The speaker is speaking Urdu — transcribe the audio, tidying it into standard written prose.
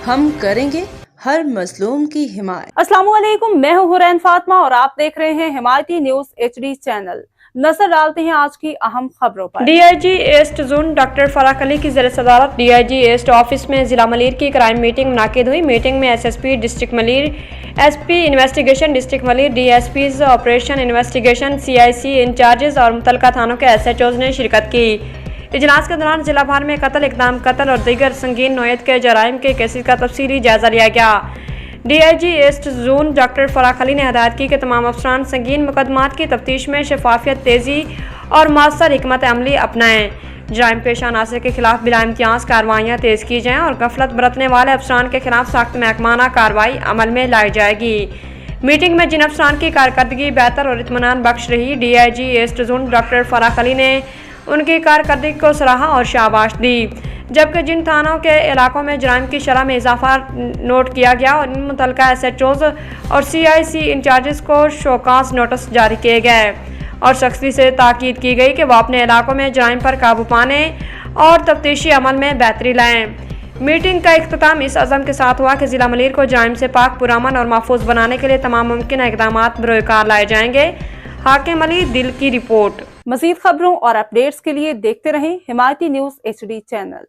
ہم کریں گے ہر مظلوم کی حمایت۔ السلام علیکم، میں ہوں حرین فاطمہ اور آپ دیکھ رہے ہیں حمایتی نیوز HD چینل۔ نظر ڈالتے ہیں آج کی اہم خبروں پر۔ D I G asset zone doctor Firaq Ali کی زیر صدارت D I G East office میں ضلع ملیر کی کرائم میٹنگ منعقد ہوئی۔ میٹنگ میں S P district Malir, S P investigation district Malir, D S Ps operation investigation, CIC incharges اور متعلقہ تھانوں کے SHOs نے شرکت کی۔ اجلاس کے دوران ضلع بھر میں قتل، اقدام قتل اور دیگر سنگین نوعیت کے جرائم کے کیسز کا تفصیلی جائزہ لیا گیا۔ D I G asset zone doctor Firaq Ali نے ہدایت کی کہ تمام افسران سنگین مقدمات کی تفتیش میں شفافیت، تیزی اور مؤثر حکمت عملی اپنائیں۔ جرائم پیشہ عناصر کے خلاف بلا امتیاز کارروائیاں تیز کی جائیں اور غفلت برتنے والے افسران کے خلاف سخت محکمانہ کارروائی عمل میں لائی جائے گی۔ میٹنگ میں جن افسران کی کارکردگی بہتر اور اطمینان بخش رہی، D I G asset zone doctor Firaq Ali نے ان کی کارکردگی کو سراہا اور شاباش دی، جبکہ جن تھانوں کے علاقوں میں جرائم کی شرح میں اضافہ نوٹ کیا گیا ان متعلقہ SHOs اور CIC انچارجز کو شوکاز نوٹس جاری کیے گئے اور سختی سے تاکید کی گئی کہ وہ اپنے علاقوں میں جرائم پر قابو پانے اور تفتیشی عمل میں بہتری لائیں۔ میٹنگ کا اختتام اس عزم کے ساتھ ہوا کہ ضلع ملیر کو جرائم سے پاک، پرامن اور محفوظ بنانے کے لیے تمام ممکنہ اقدامات بروئے کار لائے جائیں گے۔ حاکم علی دل کی رپورٹ۔ مزید خبروں اور اپڈیٹس کے لیے دیکھتے رہیں حمایتی نیوز HD چینل۔